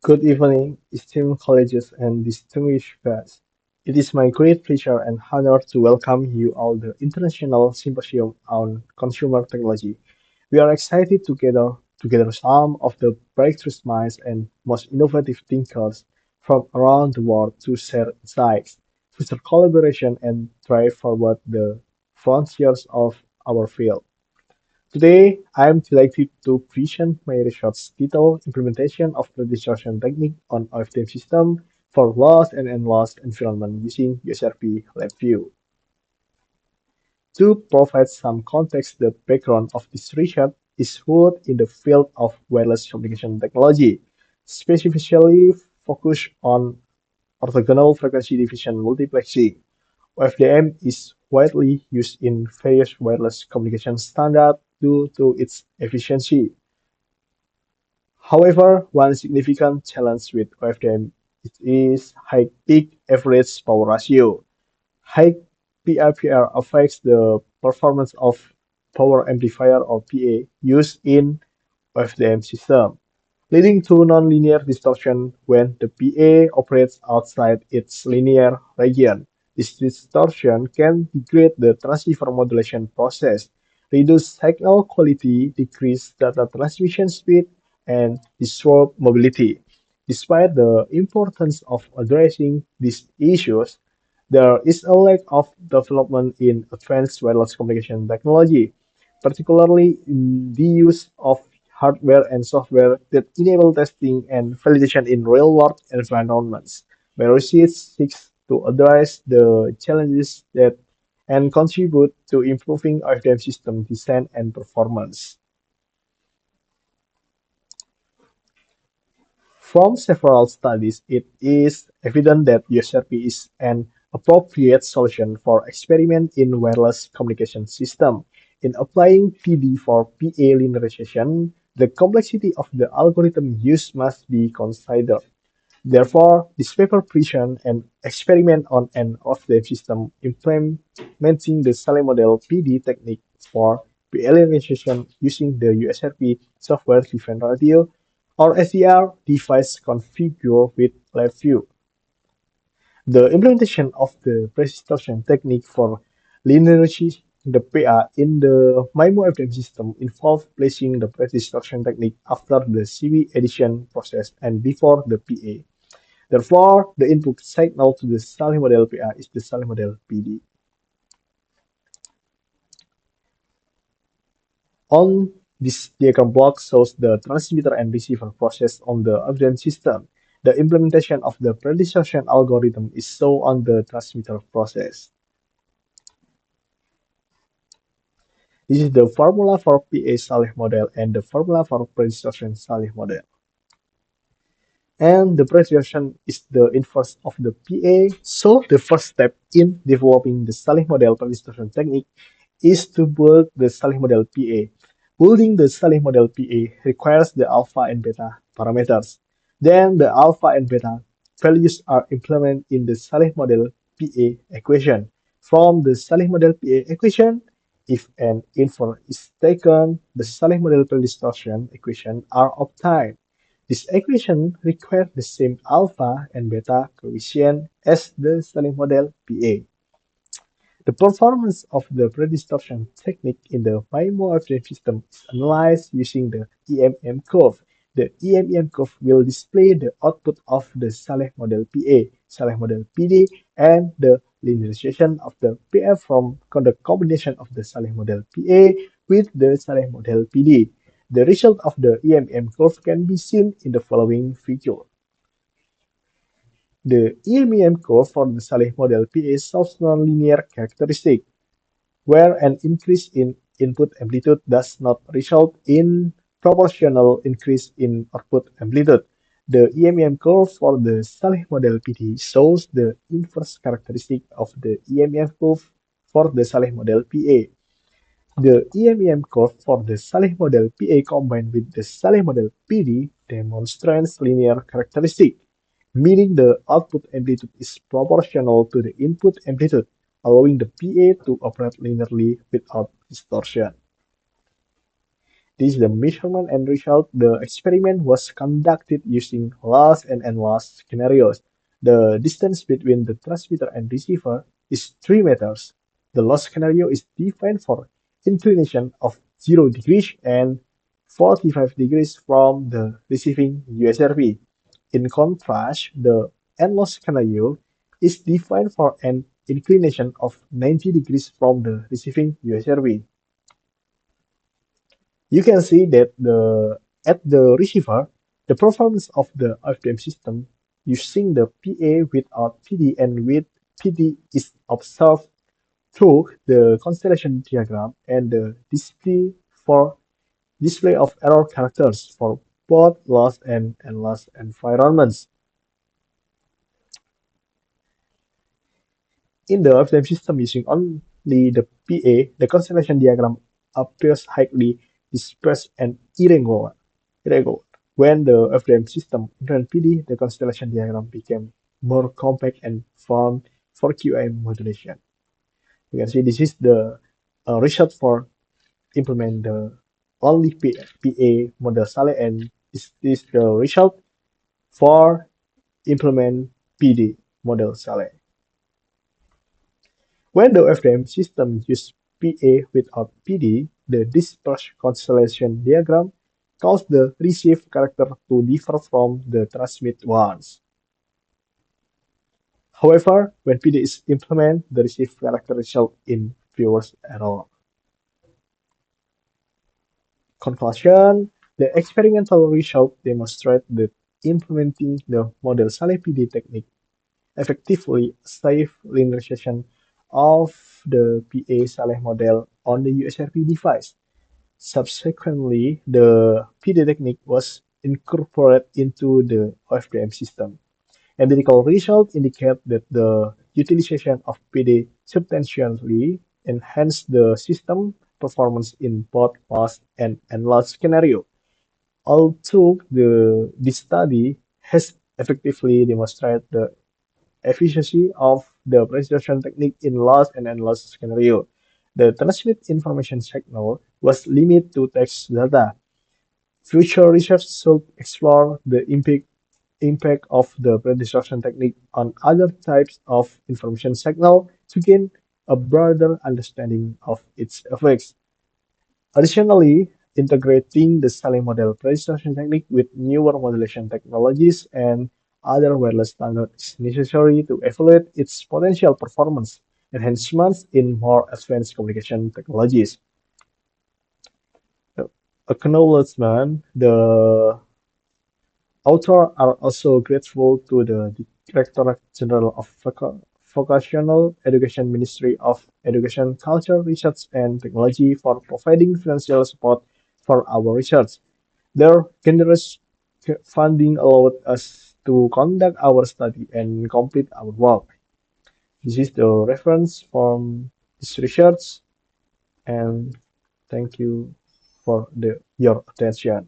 Good evening, esteemed colleagues and distinguished guests. It is my great pleasure and honor to welcome you all the International Symposium on Consumer Technology. We are excited to gather some of the breakthrough minds and most innovative thinkers from around the world to share insights, foster collaboration, and drive forward the frontiers of our field. Today, I am delighted to present my research title Implementation of Predistortion Technique on OFDM System for Loss and NLOS Environment using USRP LabVIEW. To provide some context, the background of this research is rooted in the field of wireless communication technology, specifically focused on orthogonal frequency division multiplexing. OFDM is widely used in various wireless communication standards due to its efficiency. However, one significant challenge with OFDM is high peak average power ratio. High PIPR affects the performance of power amplifier or PA used in OFDM system, leading to nonlinear distortion when the PA operates outside its linear region. This distortion can degrade the transceiver modulation process, reduce signal quality, decrease data transmission speed, and disrupt mobility. Despite the importance of addressing these issues, there is a lack of development in advanced wireless communication technology, particularly in the use of hardware and software that enable testing and validation in real-world environments. Verosis seeks to address the challenges that and contribute to improving IFDM system design and performance. From several studies, it is evident that USRP is an appropriate solution for experiment in wireless communication system. In applying PD for PA linearization, the complexity of the algorithm used must be considered. Therefore, this paper presents an experiment on an off-the system implementing the Saleh model PD technique for pre-alienation using the USRP software-defined radio or SDR device configured with LabVIEW. The implementation of the Predistortion technique for linearizing the PA in the MIMO FDM system involved placing the Predistortion technique after the CV addition process and before the PA. Therefore, the input signal to the Saleh model PA is the Saleh model PD. On this diagram block shows the transmitter and receiver process on the OFDM system. The implementation of the predistortion algorithm is shown on the transmitter process. This is the formula for PA Saleh model and the formula for predistortion Saleh model. And the predistortion is the inverse of the PA. So the first step in developing the Saleh model predistortion technique is to build the Saleh model PA. Building the Saleh model PA requires the alpha and beta parameters. Then the alpha and beta values are implemented in the Saleh model PA equation. From the Saleh model PA equation, if an inverse is taken, the Saleh model predistortion equation are obtained. This equation requires the same alpha and beta coefficient as the Saleh model PA. The performance of the predistortion technique in the MIMO system is analyzed using the EMM curve. The EMM curve will display the output of the Saleh model PA, Saleh model PD, and the linearization of the PA from the combination of the Saleh model PA with the Saleh model PD. The result of the EMM curve can be seen in the following figure. The EMM curve for the Saleh model PA shows nonlinear characteristic, where an increase in input amplitude does not result in proportional increase in output amplitude. The EMM curve for the Saleh model PD shows the inverse characteristic of the EMM curve for the Saleh model PA. The EMM curve for the Saleh model PA combined with the Saleh model PD demonstrates linear characteristic, meaning the output amplitude is proportional to the input amplitude, allowing the PA to operate linearly without distortion. This is the measurement and result. The experiment was conducted using loss and NLOS scenarios. The distance between the transmitter and receiver is 3 meters. The loss scenario is defined for inclination of 0 degrees and 45 degrees from the receiving USRP. In contrast, the NLOS scenario is defined for an inclination of 90 degrees from the receiving USRP. You can see that at the receiver, the performance of the OFDM system using the PA without PD and with PD is observed through the constellation diagram and the display of error characters for both loss and loss environments. In the OFDM system using only the PA, the constellation diagram appears highly dispersed and irregular. When the OFDM system entered PD, the constellation diagram became more compact and found for QI modulation. You can see this is the result for implement the only PA model Saleh, and this is the result for implement PD model Saleh. When the OFDM system uses PA without PD, the dispersed constellation diagram causes the received character to differ from the transmit ones. However, when PD is implemented, the received character results in fewer error. Conclusion: the experimental result demonstrate that implementing the model Saleh PD technique effectively safe linearization of the PA Saleh model on the USRP device. Subsequently, the PD technique was incorporated into the OFDM system. Empirical results indicate that the utilization of PD substantially enhanced the system performance in both loss and loss scenario. Although this study has effectively demonstrated the efficiency of the predistortion technique in loss and loss scenario, the transmit information signal was limited to text data. Future research should explore the impact of the predistortion technique on other types of information signal to gain a broader understanding of its effects. Additionally, integrating the Saleh model predistortion technique with newer modulation technologies and other wireless standards is necessary to evaluate its potential performance enhancements in more advanced communication technologies. Acknowledgement: the authors are also grateful to the Directorate General of Vocational Education Ministry of Education, Culture, Research and Technology for providing financial support for our research. Their generous funding allowed us to conduct our study and complete our work. This is the reference from this research, and thank you for your attention.